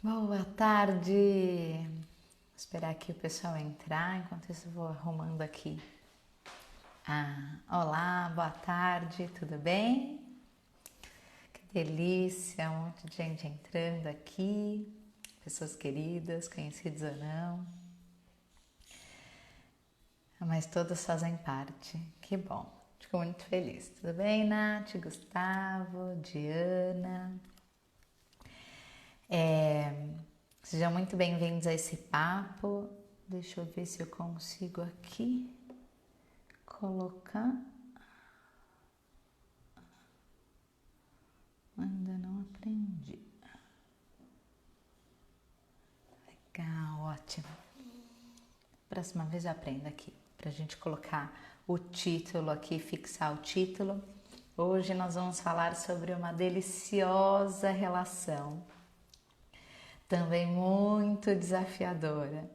Boa tarde! Vou esperar aqui o pessoal entrar, enquanto isso eu vou arrumando aqui. Olá, boa tarde, tudo bem? Que delícia, um monte de gente entrando aqui, pessoas queridas, conhecidas ou não. Mas todos fazem parte, que bom, fico muito feliz. Tudo bem, Nath, Gustavo, Diana? Sejam muito bem-vindos a esse papo. Deixa eu ver se eu consigo aqui colocar. Ainda não aprendi. Legal, ótimo. Próxima vez eu aprendo aqui, pra gente colocar o título aqui, fixar o título. Hoje nós vamos falar sobre uma deliciosa relação, também muito desafiadora.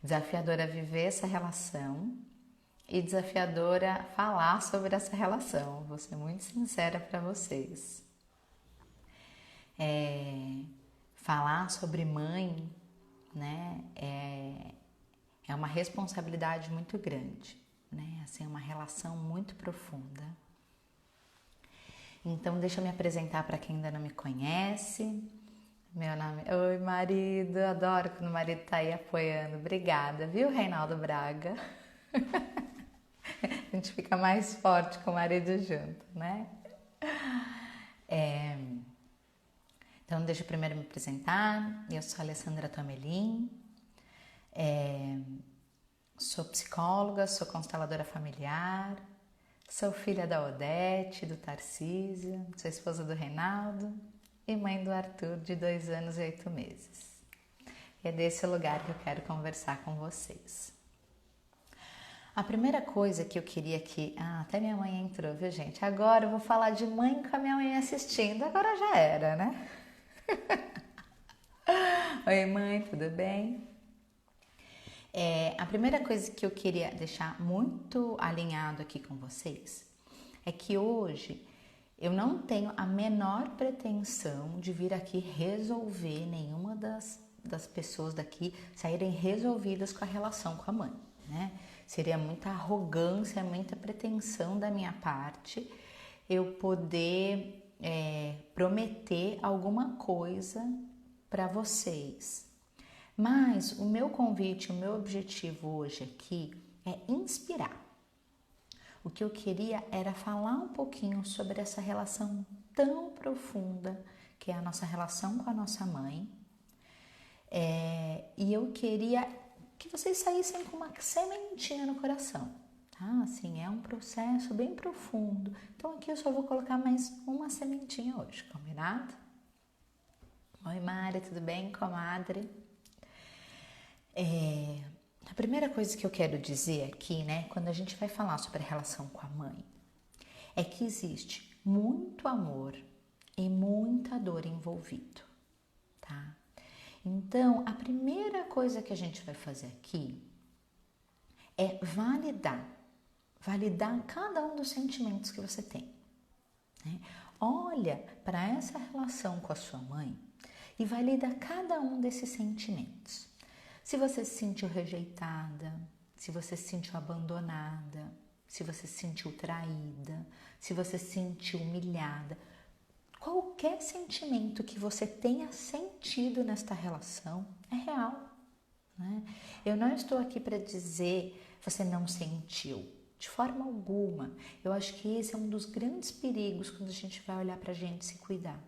Desafiadora viver essa relação e desafiadora falar sobre essa relação. Vou ser muito sincera para vocês. Falar sobre mãe, né, é uma responsabilidade muito grande, né? Assim, uma relação muito profunda. Então, deixa eu me apresentar para quem ainda não me conhece. Meu nome é... Oi, marido. Adoro quando o marido tá aí apoiando. Obrigada, viu, Reinaldo Braga? A gente fica mais forte com o marido junto, né? Então, deixa eu primeiro me apresentar. Eu sou a Alessandra Tomelin. Sou psicóloga, sou consteladora familiar. Sou filha da Odete, do Tarcísio. Sou esposa do Reinaldo e mãe do Arthur, de 2 anos e 8 meses. E é desse lugar que eu quero conversar com vocês. A primeira coisa que eu queria que... até minha mãe entrou, viu, gente? Agora eu vou falar de mãe com a minha mãe assistindo. Agora já era, né? Oi, mãe, tudo bem? A primeira coisa que eu queria deixar muito alinhado aqui com vocês é que hoje eu não tenho a menor pretensão de vir aqui resolver nenhuma das pessoas daqui saírem resolvidas com a relação com a mãe, né? Seria muita arrogância, muita pretensão da minha parte eu poder prometer alguma coisa para vocês. Mas o meu convite, o meu objetivo hoje aqui é inspirar. O que eu queria era falar um pouquinho sobre essa relação tão profunda que é a nossa relação com a nossa mãe. E eu queria que vocês saíssem com uma sementinha no coração, tá? Assim, é um processo bem profundo. Então aqui eu só vou colocar mais uma sementinha hoje, combinado? Oi, Mari, tudo bem, comadre? A primeira coisa que eu quero dizer aqui, né, quando a gente vai falar sobre a relação com a mãe, é que existe muito amor e muita dor envolvido, tá? Então, a primeira coisa que a gente vai fazer aqui é validar cada um dos sentimentos que você tem, né? Olha para essa relação com a sua mãe e valida cada um desses sentimentos. Se você se sentiu rejeitada, se você se sentiu abandonada, se você se sentiu traída, se você se sentiu humilhada, qualquer sentimento que você tenha sentido nesta relação é real, né? Eu não estou aqui para dizer você não sentiu, de forma alguma. Eu acho que esse é um dos grandes perigos quando a gente vai olhar para a gente se cuidar.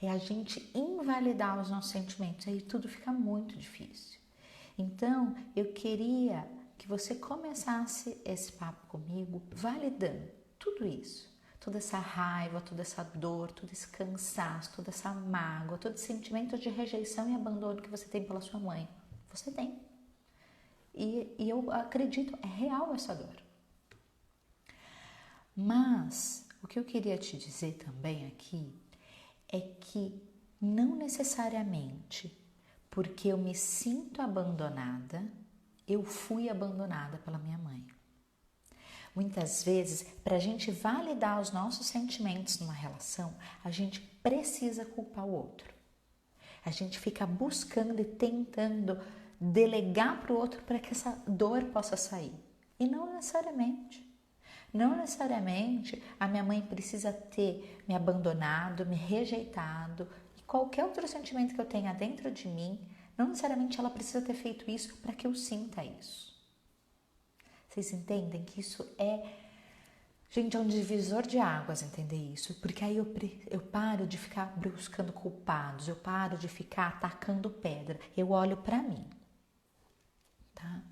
É a gente invalidar os nossos sentimentos, aí tudo fica muito difícil. Então, eu queria que você começasse esse papo comigo validando tudo isso. Toda essa raiva, toda essa dor, todo esse cansaço, toda essa mágoa, todo esse sentimento de rejeição e abandono que você tem pela sua mãe. Você tem. E eu acredito, é real essa dor. Mas, o que eu queria te dizer também aqui é que não necessariamente porque eu me sinto abandonada, eu fui abandonada pela minha mãe. Muitas vezes, para a gente validar os nossos sentimentos numa relação, a gente precisa culpar o outro. A gente fica buscando e tentando delegar para o outro para que essa dor possa sair. E não necessariamente. Não necessariamente a minha mãe precisa ter me abandonado, me rejeitado e qualquer outro sentimento que eu tenha dentro de mim, não necessariamente ela precisa ter feito isso para que eu sinta isso. Vocês entendem que isso gente, é um divisor de águas entender isso, porque aí eu paro de ficar buscando culpados, eu paro de ficar atacando pedra, eu olho para mim, tá?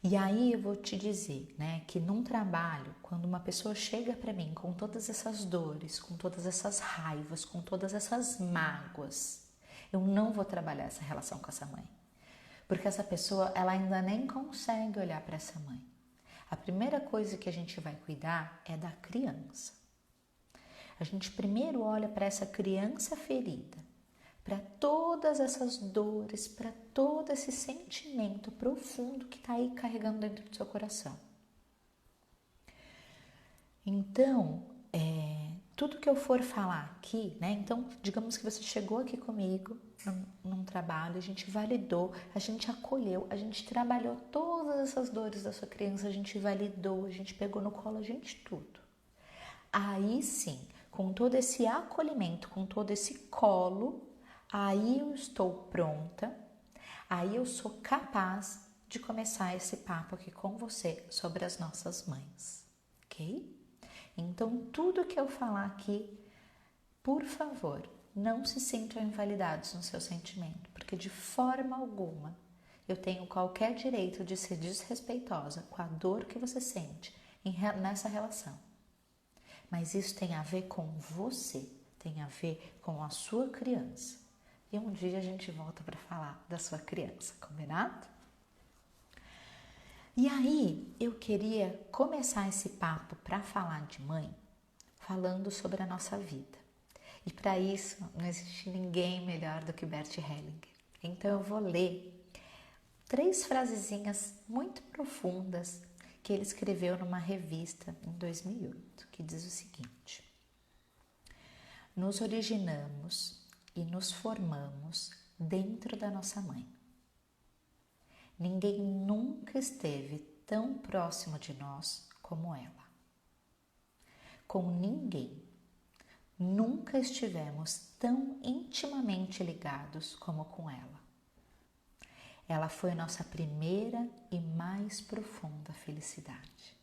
E aí eu vou te dizer, né, que num trabalho, quando uma pessoa chega para mim com todas essas dores, com todas essas raivas, com todas essas mágoas, eu não vou trabalhar essa relação com essa mãe. Porque essa pessoa, ela ainda nem consegue olhar para essa mãe. A primeira coisa que a gente vai cuidar é da criança. A gente primeiro olha para essa criança ferida, para todas essas dores, para todo esse sentimento profundo que está aí carregando dentro do seu coração. Então, tudo que eu for falar aqui, né? Então, digamos que você chegou aqui comigo num trabalho, a gente validou, a gente acolheu, a gente trabalhou todas essas dores da sua criança, a gente validou, a gente pegou no colo, a gente tudo. Aí sim, com todo esse acolhimento, com todo esse colo, aí eu estou pronta, aí eu sou capaz de começar esse papo aqui com você sobre as nossas mães, ok? Então, tudo que eu falar aqui, por favor, não se sintam invalidados no seu sentimento, porque de forma alguma eu tenho qualquer direito de ser desrespeitosa com a dor que você sente nessa relação. Mas isso tem a ver com você, tem a ver com a sua criança. E um dia a gente volta para falar da sua criança, combinado? E aí eu queria começar esse papo para falar de mãe, falando sobre a nossa vida. E para isso não existe ninguém melhor do que Bert Hellinger. Então eu vou ler 3 frasezinhas muito profundas que ele escreveu numa revista em 2008, que diz o seguinte: nos originamos e nos formamos dentro da nossa mãe. Ninguém nunca esteve tão próximo de nós como ela. Com ninguém nunca estivemos tão intimamente ligados como com ela. Ela foi nossa primeira e mais profunda felicidade.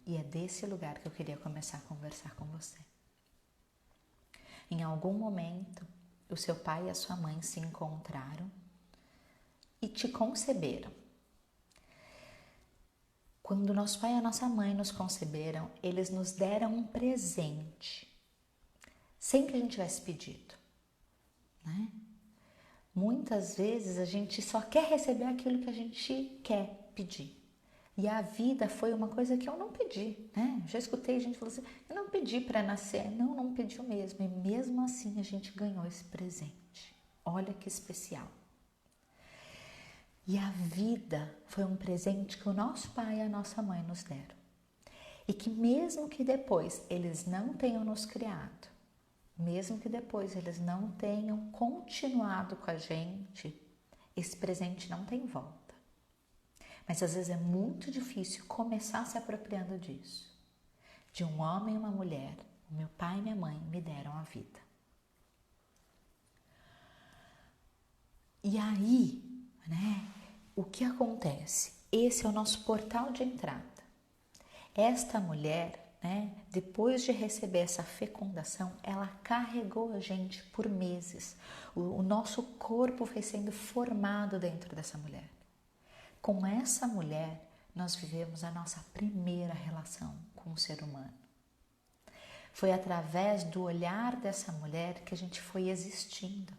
E é desse lugar que eu queria começar a conversar com você. Em algum momento, o seu pai e a sua mãe se encontraram e te conceberam. Quando nosso pai e a nossa mãe nos conceberam, eles nos deram um presente, sem que a gente tivesse pedido, né? Muitas vezes a gente só quer receber aquilo que a gente quer pedir. E a vida foi uma coisa que eu não pedi, né? Já escutei gente falando assim, eu não pedi para nascer. Não pediu mesmo. E mesmo assim a gente ganhou esse presente. Olha que especial. E a vida foi um presente que o nosso pai e a nossa mãe nos deram. E que mesmo que depois eles não tenham nos criado, mesmo que depois eles não tenham continuado com a gente, esse presente não tem volta. Mas às vezes é muito difícil começar se apropriando disso. De um homem e uma mulher, meu pai e minha mãe me deram a vida. E aí, né, o que acontece? Esse é o nosso portal de entrada. Esta mulher, né, depois de receber essa fecundação, ela carregou a gente por meses. O nosso corpo foi sendo formado dentro dessa mulher. Com essa mulher, nós vivemos a nossa primeira relação com o ser humano. Foi através do olhar dessa mulher que a gente foi existindo.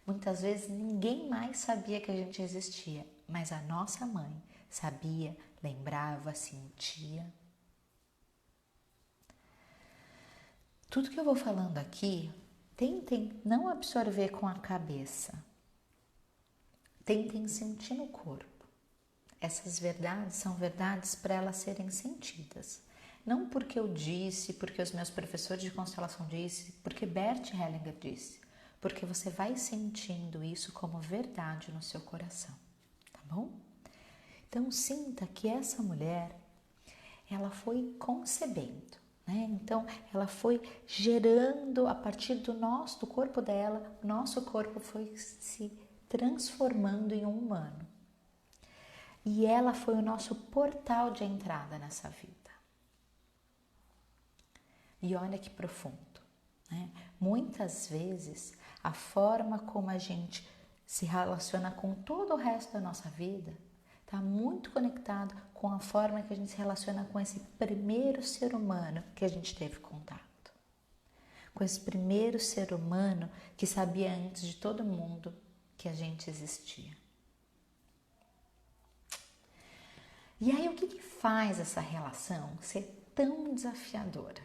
Muitas vezes ninguém mais sabia que a gente existia, mas a nossa mãe sabia, lembrava, sentia. Tudo que eu vou falando aqui, tentem não absorver com a cabeça. Tentem sentir no corpo. Essas verdades são verdades para elas serem sentidas. Não porque eu disse, porque os meus professores de constelação disse, porque Bert Hellinger disse, porque você vai sentindo isso como verdade no seu coração, tá bom? Então sinta que essa mulher, ela foi concebendo, né? Então ela foi gerando a partir do corpo dela, o nosso corpo foi se transformando em um humano. E ela foi o nosso portal de entrada nessa vida. E olha que profundo, né? Muitas vezes a forma como a gente se relaciona com todo o resto da nossa vida está muito conectado com a forma que a gente se relaciona com esse primeiro ser humano que a gente teve contato. Com esse primeiro ser humano que sabia antes de todo mundo que a gente existia. E aí o que faz essa relação ser tão desafiadora?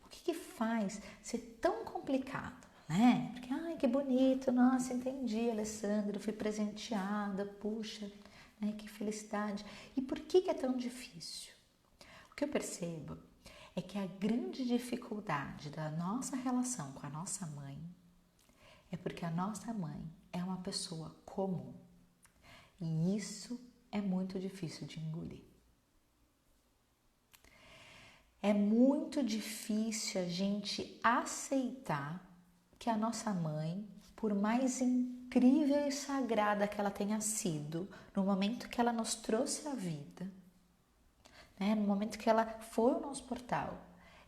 O que faz ser tão complicado, né? Porque, ai, que bonito, nossa, entendi, Alessandra, fui presenteada, puxa, né, que felicidade. E por que é tão difícil? O que eu percebo é que a grande dificuldade da nossa relação com a nossa mãe é porque a nossa mãe é uma pessoa comum. E isso é muito difícil de engolir. É muito difícil a gente aceitar que a nossa mãe, por mais incrível e sagrada que ela tenha sido, no momento que ela nos trouxe a vida, né, no momento que ela foi o nosso portal,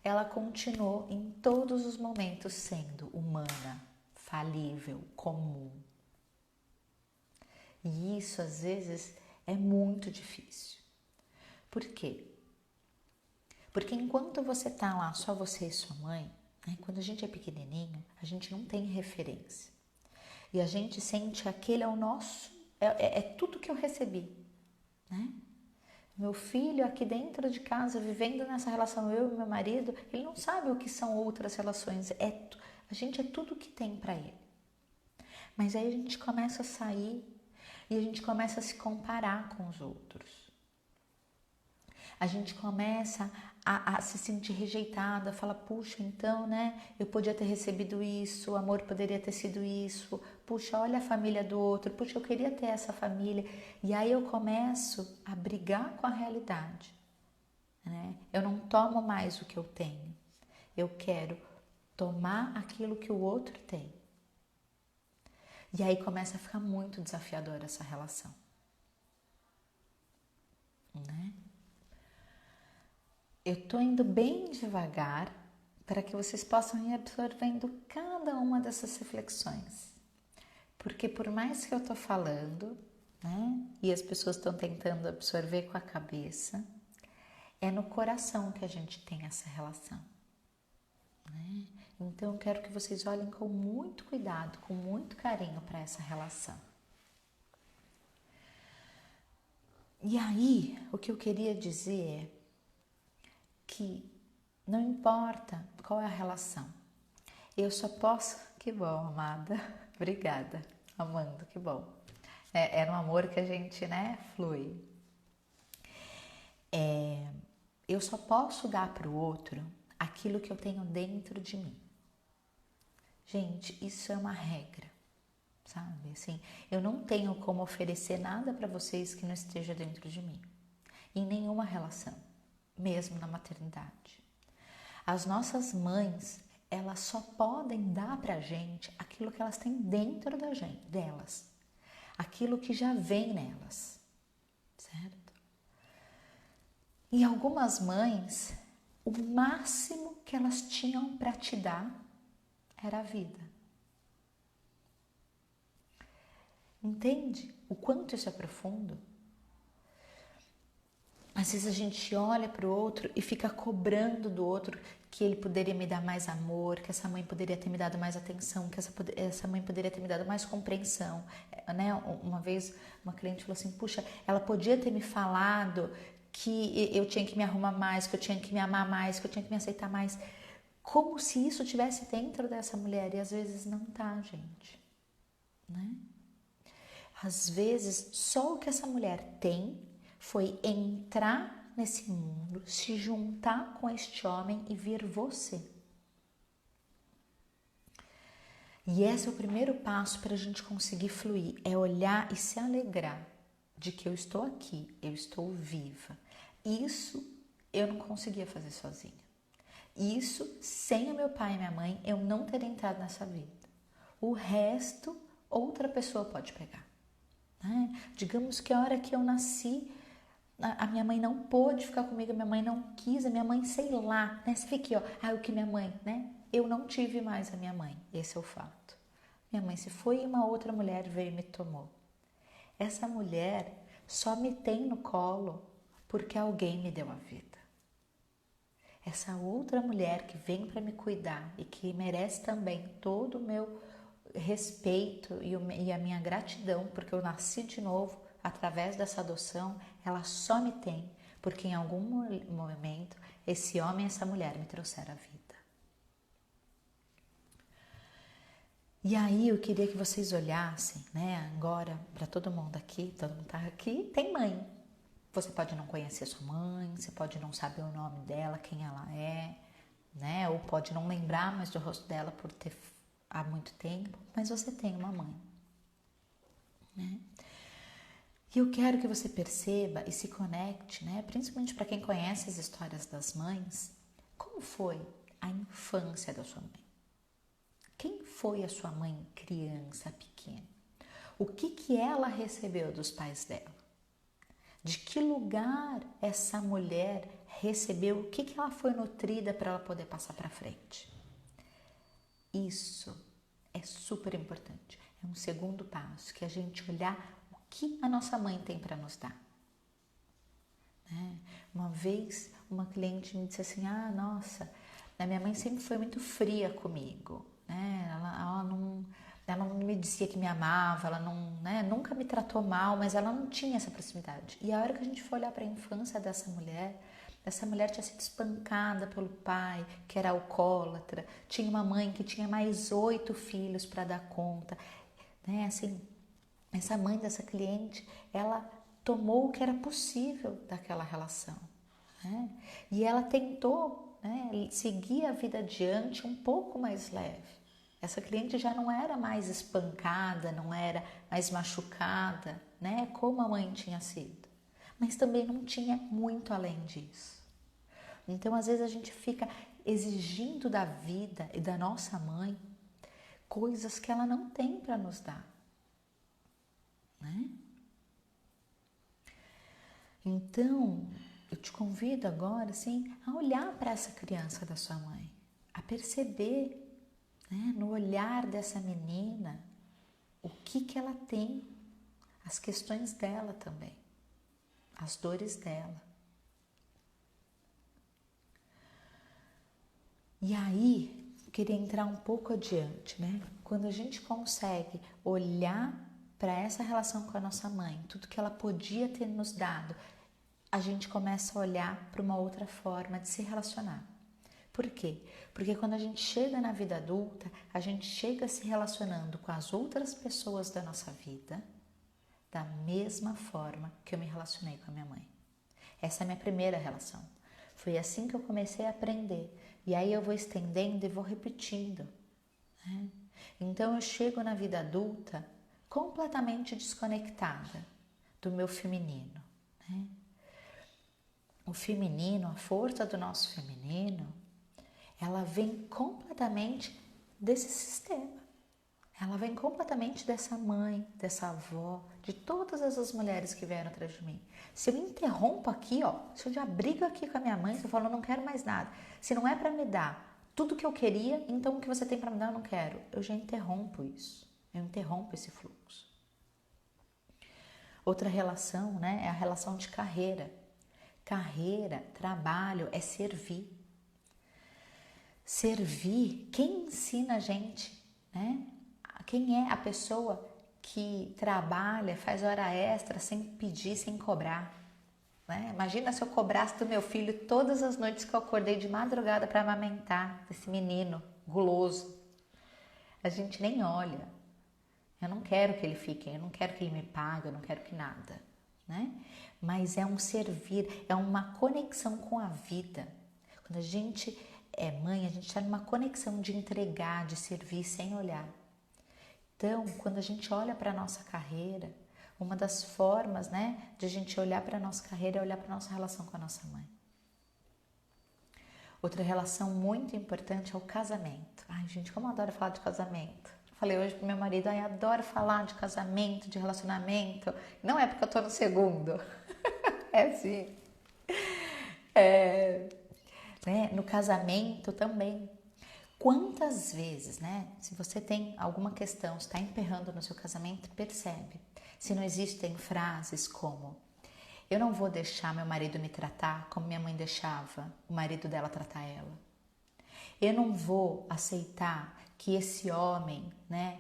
ela continuou em todos os momentos sendo humana, falível, comum. E isso às vezes é muito difícil. Por quê? Porque enquanto você tá lá, só você e sua mãe, né, quando a gente é pequenininho, a gente não tem referência. E a gente sente que aquele é o nosso, é tudo que eu recebi, né? Meu filho aqui dentro de casa, vivendo nessa relação, eu e meu marido, ele não sabe o que são outras relações. A gente é tudo que tem para ele. Mas aí a gente começa a sair e a gente começa a se comparar com os outros. A gente começa a se sentir rejeitada, fala, puxa, então, né, eu podia ter recebido isso, o amor poderia ter sido isso, puxa, olha a família do outro, puxa, eu queria ter essa família. E aí eu começo a brigar com a realidade, né? Eu não tomo mais o que eu tenho, eu quero tomar aquilo que o outro tem. E aí começa a ficar muito desafiadora essa relação, né? Eu tô indo bem devagar para que vocês possam ir absorvendo cada uma dessas reflexões. Porque por mais que eu tô falando, né, e as pessoas estão tentando absorver com a cabeça, é no coração que a gente tem essa relação, né? Então eu quero que vocês olhem com muito cuidado, com muito carinho para essa relação. E aí, o que eu queria dizer é que não importa qual é a relação, eu só posso... Que bom, amada, obrigada, amando, que bom. É no amor que a gente, né, flui. Eu só posso dar para o outro aquilo que eu tenho dentro de mim. Gente, isso é uma regra, sabe? Assim, eu não tenho como oferecer nada para vocês que não esteja dentro de mim, em nenhuma relação, mesmo na maternidade. As nossas mães, elas só podem dar pra gente aquilo que elas têm dentro da gente, delas, aquilo que já vem nelas, certo? E algumas mães, o máximo que elas tinham para te dar era a vida. Entende o quanto isso é profundo? Às vezes a gente olha para o outro e fica cobrando do outro que ele poderia me dar mais amor, que essa mãe poderia ter me dado mais atenção, que essa mãe poderia ter me dado mais compreensão, né? Uma vez uma cliente falou assim, puxa, ela podia ter me falado que eu tinha que me arrumar mais, que eu tinha que me amar mais, que eu tinha que me aceitar mais. Como se isso tivesse dentro dessa mulher, e às vezes não tá, gente, né? Às vezes só o que essa mulher tem foi entrar nesse mundo, se juntar com este homem e vir você. E esse é o primeiro passo para a gente conseguir fluir, é olhar e se alegrar de que eu estou aqui, eu estou viva. Isso eu não conseguia fazer sozinha. Isso, sem o meu pai e minha mãe, eu não teria entrado nessa vida. O resto, outra pessoa pode pegar. Né? Digamos que a hora que eu nasci, a minha mãe não pôde ficar comigo, a minha mãe não quis, a minha mãe, sei lá, né? Você fica aqui, ó, o que minha mãe, né? Eu não tive mais a minha mãe, esse é o fato. Minha mãe se foi e uma outra mulher veio e me tomou. Essa mulher só me tem no colo porque alguém me deu a vida. Essa outra mulher que vem para me cuidar e que merece também todo o meu respeito e a minha gratidão, porque eu nasci de novo através dessa adoção, ela só me tem porque em algum momento esse homem e essa mulher me trouxeram a vida. E aí eu queria que vocês olhassem, né, agora para todo mundo aqui tá aqui, tem mãe. Você pode não conhecer sua mãe, você pode não saber o nome dela, quem ela é, né, ou pode não lembrar mais do rosto dela por ter há muito tempo, mas você tem uma mãe, né? E eu quero que você perceba e se conecte, né, principalmente para quem conhece as histórias das mães, como foi a infância da sua mãe? Quem foi a sua mãe criança pequena? O que ela recebeu dos pais dela? De que lugar essa mulher recebeu? O que ela foi nutrida para ela poder passar para frente? Isso é super importante. É um segundo passo, que é a gente olhar o que a nossa mãe tem para nos dar. Né? Uma vez, uma cliente me disse assim, nossa, a minha mãe sempre foi muito fria comigo. Né? Ela não me dizia que me amava, ela não, né, nunca me tratou mal, mas ela não tinha essa proximidade. E a hora que a gente for olhar para a infância dessa mulher, essa mulher tinha sido espancada pelo pai, que era alcoólatra, tinha uma mãe que tinha mais 8 filhos para dar conta. Né? Assim, essa mãe dessa cliente, ela tomou o que era possível daquela relação. Né? E ela tentou, né, seguir a vida adiante um pouco mais leve. Essa cliente já não era mais espancada, não era mais machucada, né, como a mãe tinha sido. Mas também não tinha muito além disso. Então, às vezes, a gente fica exigindo da vida e da nossa mãe coisas que ela não tem para nos dar. Né? Então, eu te convido agora, assim, a olhar para essa criança da sua mãe, a perceber, né, no olhar dessa menina, o que ela tem, as questões dela também, as dores dela. E aí, eu queria entrar um pouco adiante, né? Quando a gente consegue olhar para essa relação com a nossa mãe, tudo que ela podia ter nos dado, a gente começa a olhar para uma outra forma de se relacionar. Por quê? Porque quando a gente chega na vida adulta, a gente chega se relacionando com as outras pessoas da nossa vida da mesma forma que eu me relacionei com a minha mãe. Essa é a minha primeira relação. Foi assim que eu comecei a aprender. E aí eu vou estendendo e vou repetindo. Né? Então eu chego na vida adulta completamente desconectada do meu feminino. Né? O feminino, a força do nosso feminino, ela vem completamente desse sistema. Ela vem completamente dessa mãe, dessa avó, de todas essas mulheres que vieram atrás de mim. Se eu interrompo aqui, se eu já brigo aqui com a minha mãe, se eu falo, eu não quero mais nada. Se não é para me dar tudo que eu queria, então o que você tem para me dar eu não quero. Eu já interrompo isso. Eu interrompo esse fluxo. Outra relação, né, é a relação de carreira. Carreira, trabalho, é servir. Servir, quem ensina a gente, né? Quem é a pessoa que trabalha, faz hora extra sem pedir, sem cobrar? Né? Imagina se eu cobrasse do meu filho todas as noites que eu acordei de madrugada para amamentar esse menino guloso. A gente nem olha. Eu não quero que ele fique, eu não quero que ele me pague, eu não quero que nada. Né? mas é um servir, é uma conexão com a vida. Quando a gente é mãe, a gente está numa conexão de entregar, de servir sem olhar. Então, quando a gente olha para a nossa carreira, uma das formas, né, de a gente olhar para a nossa carreira é olhar para a nossa relação com a nossa mãe. Outra relação muito importante é o casamento. Ai, gente, como eu adoro falar de casamento. Falei hoje pro meu marido, ai, adoro falar de casamento, de relacionamento. Não é porque eu tô no segundo. É sim. Né? No casamento também. Quantas vezes, né? Se você tem alguma questão, está emperrando no seu casamento, percebe. Se não existem frases como: eu não vou deixar meu marido me tratar como minha mãe deixava o marido dela tratar ela. Eu não vou aceitar que esse homem, né,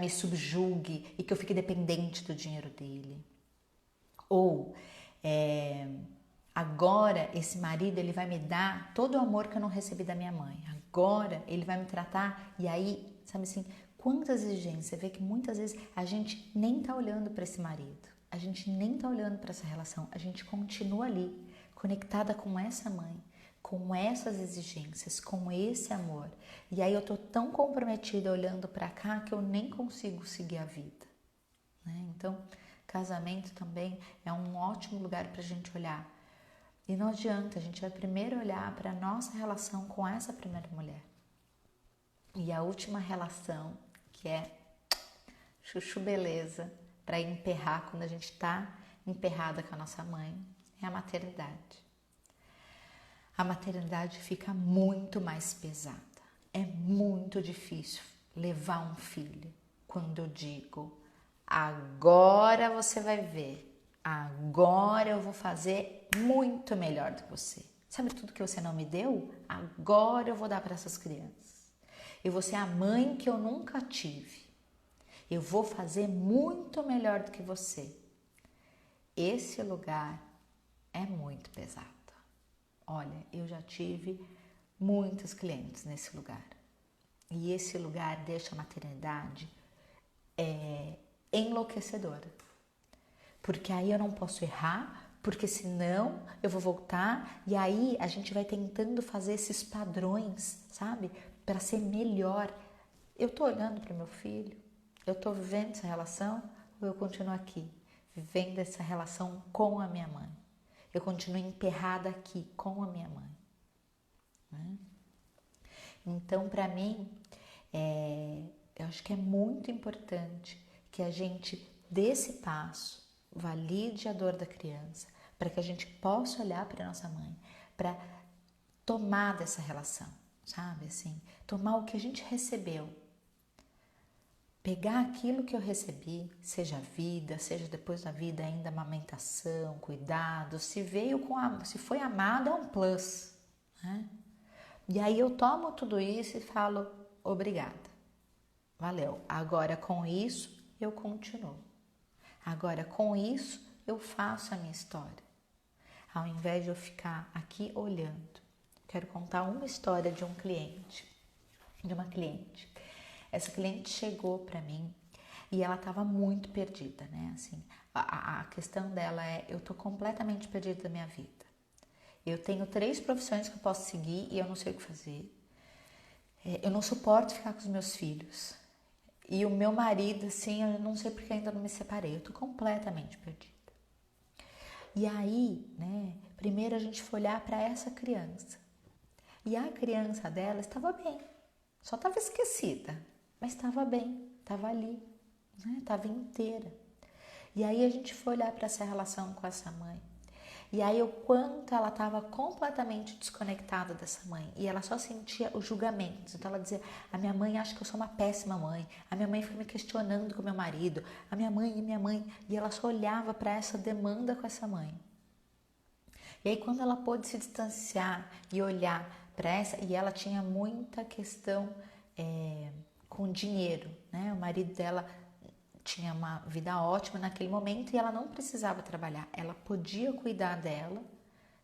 me subjugue e que eu fique dependente do dinheiro dele. Ou agora esse marido ele vai me dar todo o amor que eu não recebi da minha mãe. Agora ele vai me tratar e aí, sabe assim, quantas exigências. Você vê que muitas vezes a gente nem tá olhando para esse marido. A gente nem tá olhando para essa relação. A gente continua ali, conectada com essa mãe, com essas exigências, com esse amor. E aí eu tô tão comprometida olhando para cá que eu nem consigo seguir a vida. Né? Então, casamento também é um ótimo lugar para a gente olhar. E não adianta, a gente vai primeiro olhar para a nossa relação com essa primeira mulher. E a última relação, que é chuchu beleza, para emperrar quando a gente está emperrada com a nossa mãe, é a maternidade. A maternidade fica muito mais pesada. É muito difícil levar um filho. Quando eu digo, agora você vai ver, agora eu vou fazer muito melhor do que você. Sabe tudo que você não me deu? Agora eu vou dar para essas crianças. Eu vou ser a mãe que eu nunca tive. Eu vou fazer muito melhor do que você. Esse lugar é muito pesado. Olha, eu já tive muitos clientes nesse lugar. E esse lugar deixa a maternidade enlouquecedora. Porque aí eu não posso errar, porque senão eu vou voltar e aí a gente vai tentando fazer esses padrões, sabe? Para ser melhor. Eu tô olhando para meu filho, eu tô vivendo essa relação ou eu continuo aqui, vivendo essa relação com a minha mãe? Eu continuo emperrada aqui com a minha mãe. Né? Então, para mim, eu acho que é muito importante que a gente dê esse passo, valide a dor da criança, para que a gente possa olhar para nossa mãe, para tomar dessa relação, sabe? Assim, tomar o que a gente recebeu. Pegar aquilo que eu recebi, seja a vida, seja depois da vida ainda amamentação, cuidado, se foi amado é um plus, né? E aí eu tomo tudo isso e falo, obrigada, valeu. Agora com isso eu continuo. Agora com isso eu faço a minha história. Ao invés de eu ficar aqui olhando, quero contar uma história de uma cliente. Essa cliente chegou para mim e ela estava muito perdida, né? Assim, a questão dela é, eu tô completamente perdida da minha vida. Eu tenho 3 profissões que eu posso seguir e eu não sei o que fazer. Eu não suporto ficar com os meus filhos. E o meu marido, assim, eu não sei porque ainda não me separei. Eu tô completamente perdida. E aí, né, primeiro a gente foi olhar para essa criança. E a criança dela estava bem. Só estava esquecida, mas estava bem, estava ali, né? Estava inteira. E aí a gente foi olhar para essa relação com essa mãe. E aí o quanto ela estava completamente desconectada dessa mãe. E ela só sentia os julgamentos. Então ela dizia, a minha mãe acha que eu sou uma péssima mãe. A minha mãe fica me questionando com o meu marido. A minha mãe. E ela só olhava para essa demanda com essa mãe. E aí quando ela pôde se distanciar e olhar para essa, e ela tinha muita questão com dinheiro, né? O marido dela tinha uma vida ótima naquele momento e ela não precisava trabalhar. Ela podia cuidar dela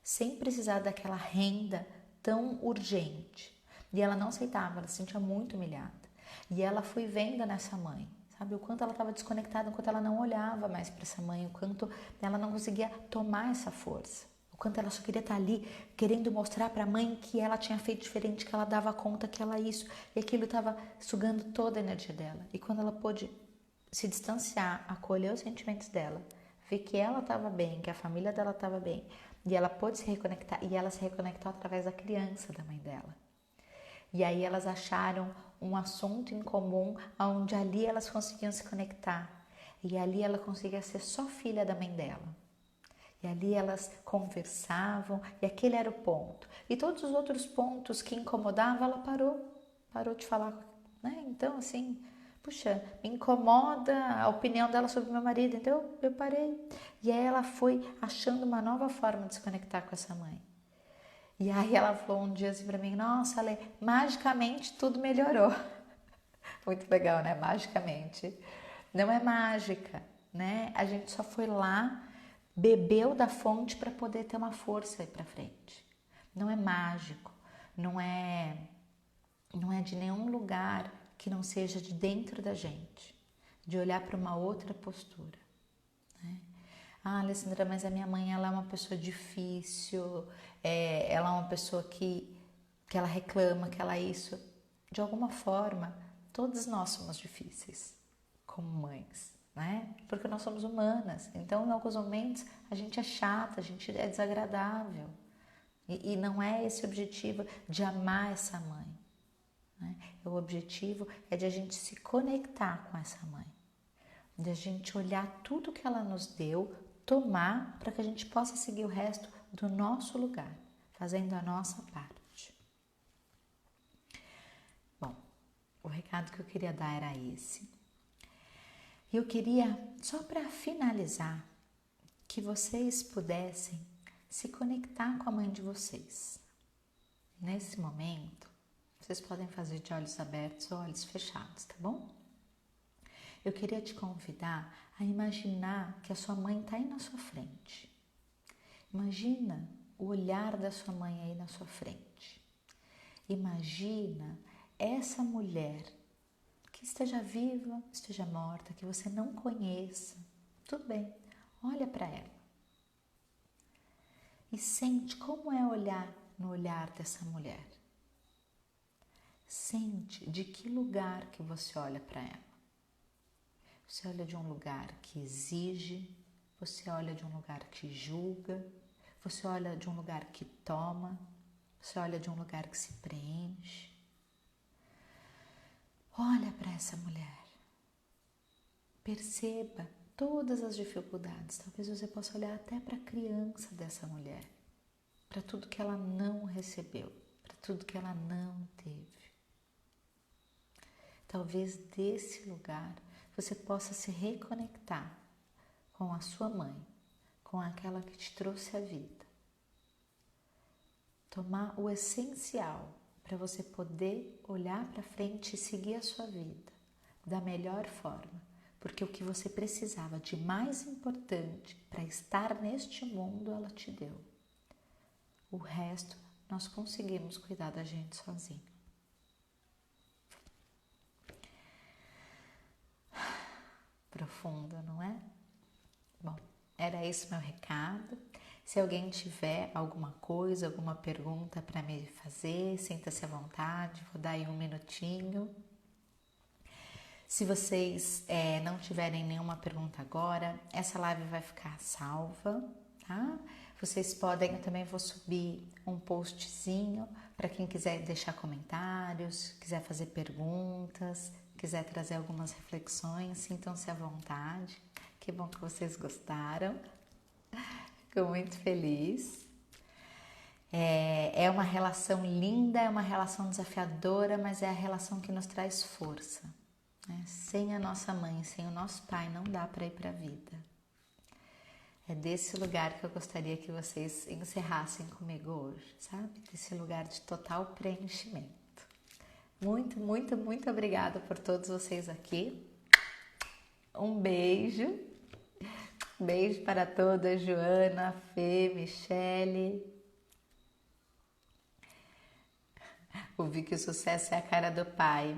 sem precisar daquela renda tão urgente. E ela não aceitava, ela se sentia muito humilhada. E ela foi vendo nessa mãe, sabe? O quanto ela estava desconectada, o quanto ela não olhava mais para essa mãe, o quanto ela não conseguia tomar essa força, o quanto ela só queria estar ali querendo mostrar para a mãe que ela tinha feito diferente, que ela dava conta, que ela isso, e aquilo estava sugando toda a energia dela. E quando ela pôde se distanciar, acolher os sentimentos dela, ver que ela estava bem, que a família dela estava bem, e ela pôde se reconectar, e ela se reconectou através da criança da mãe dela. E aí elas acharam um assunto em comum, onde ali elas conseguiam se conectar. E ali ela conseguia ser só filha da mãe dela. E ali elas conversavam, e aquele era o ponto. E todos os outros pontos que incomodavam, ela parou de falar, né? Então, assim, puxa, me incomoda a opinião dela sobre meu marido, então eu parei. E aí ela foi achando uma nova forma de se conectar com essa mãe. E aí ela falou um dia assim pra mim, nossa, Ale, magicamente tudo melhorou. Muito legal, né? Magicamente. Não é mágica, né? A gente só foi lá, bebeu da fonte para poder ter uma força aí pra frente. Não é mágico, não é de nenhum lugar que não seja de dentro da gente, de olhar para uma outra postura, né? Ah, Alessandra, mas a minha mãe, ela é uma pessoa difícil, ela é uma pessoa que ela reclama, que ela é isso. De alguma forma, todos nós somos difíceis como mães, né? Porque nós somos humanas. Então, em alguns momentos, a gente é chata, a gente é desagradável. E não é esse o objetivo de amar essa mãe, né? O objetivo é de a gente se conectar com essa mãe, de a gente olhar tudo que ela nos deu, tomar para que a gente possa seguir o resto do nosso lugar, fazendo a nossa parte. Bom, o recado que eu queria dar era esse. Eu queria, só para finalizar, que vocês pudessem se conectar com a mãe de vocês. Nesse momento, vocês podem fazer de olhos abertos ou olhos fechados, tá bom? Eu queria te convidar a imaginar que a sua mãe está aí na sua frente. Imagina o olhar da sua mãe aí na sua frente. Imagina essa mulher que esteja viva, esteja morta, que você não conheça. Tudo bem, olha para ela. E sente como é olhar no olhar dessa mulher. Sente de que lugar que você olha para ela. Você olha de um lugar que exige, você olha de um lugar que julga, você olha de um lugar que toma, você olha de um lugar que se preenche. Olha para essa mulher. Perceba todas as dificuldades. Talvez você possa olhar até para a criança dessa mulher, para tudo que ela não recebeu, para tudo que ela não teve. Talvez desse lugar você possa se reconectar com a sua mãe, com aquela que te trouxe a vida. Tomar o essencial para você poder olhar para frente e seguir a sua vida da melhor forma, porque o que você precisava de mais importante para estar neste mundo, ela te deu. O resto, nós conseguimos cuidar da gente sozinho. Profundo, não é? Bom, era esse meu recado. Se alguém tiver alguma coisa, alguma pergunta para me fazer, sinta-se à vontade, vou dar aí um minutinho. Se vocês não tiverem nenhuma pergunta agora, essa live vai ficar salva, tá? Vocês podem, eu também vou subir um postzinho para quem quiser deixar comentários, quiser fazer perguntas, quiser trazer algumas reflexões, sintam-se à vontade. Que bom que vocês gostaram. Fico muito feliz. É uma relação linda, é uma relação desafiadora, mas é a relação que nos traz força, né? Sem a nossa mãe, sem o nosso pai, não dá para ir para a vida. É desse lugar que eu gostaria que vocês encerrassem comigo hoje, sabe? Desse lugar de total preenchimento. Muito, muito, muito obrigada por todos vocês aqui. Um beijo. Beijo para todas, Joana, Fê, Michele. Ouvi que o sucesso é a cara do pai.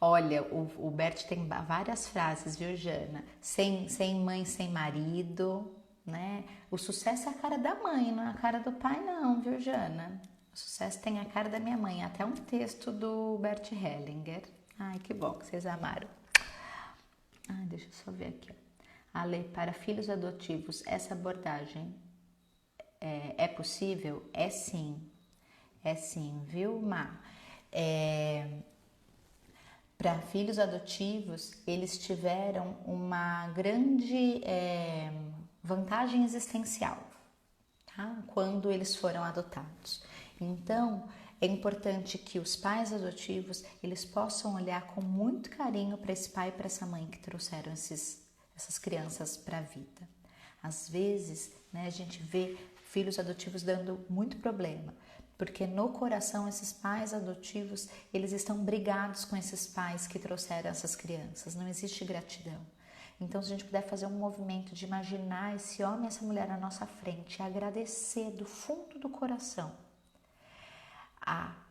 Olha, o Bert tem várias frases, viu, Jana? Sem mãe, sem marido, né? O sucesso é a cara da mãe, não é a cara do pai, não, viu, Jana? O sucesso tem a cara da minha mãe. Até um texto do Bert Hellinger. Ai, que bom que vocês amaram. Ai, deixa eu só ver aqui. A lei para filhos adotivos, essa abordagem é possível? É sim. É sim, viu, Má? Para filhos adotivos, eles tiveram uma grande vantagem existencial, tá? Quando eles foram adotados. Então, é importante que os pais adotivos eles possam olhar com muito carinho para esse pai e para essa mãe que trouxeram essas crianças para a vida. Às vezes, né, a gente vê filhos adotivos dando muito problema, porque no coração esses pais adotivos eles estão brigados com esses pais que trouxeram essas crianças. Não existe gratidão. Então, se a gente puder fazer um movimento de imaginar esse homem e essa mulher à nossa frente e agradecer do fundo do coração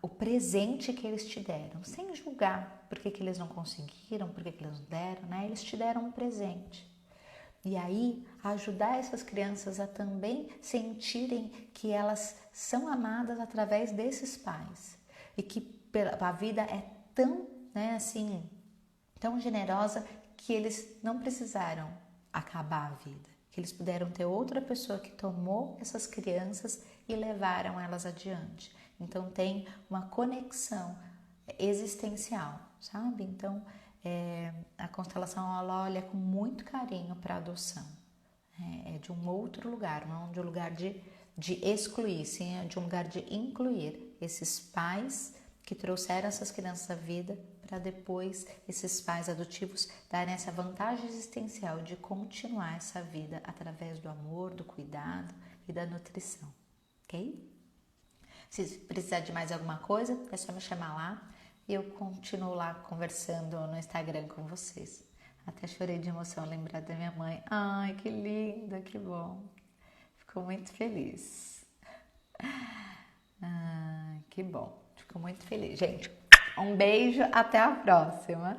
o presente que eles te deram, sem julgar por que eles não conseguiram, por que eles não deram, né? Eles te deram um presente. E aí, ajudar essas crianças a também sentirem que elas são amadas através desses pais. E que a vida é tão, né, assim, tão generosa que eles não precisaram acabar a vida. Que eles puderam ter outra pessoa que tomou essas crianças e levaram elas adiante. Então, tem uma conexão existencial, sabe? Então, a constelação ela olha com muito carinho para a adoção. É de um outro lugar, não de um lugar de excluir, sim, é de um lugar de incluir esses pais que trouxeram essas crianças à vida para depois esses pais adotivos darem essa vantagem existencial de continuar essa vida através do amor, do cuidado e da nutrição, ok? Se precisar de mais alguma coisa, é só me chamar lá e eu continuo lá conversando no Instagram com vocês. Até chorei de emoção lembrar da minha mãe. Ai, que linda, que bom. Fico muito feliz. Ai, que bom. Fico muito feliz. Gente, um beijo, até a próxima.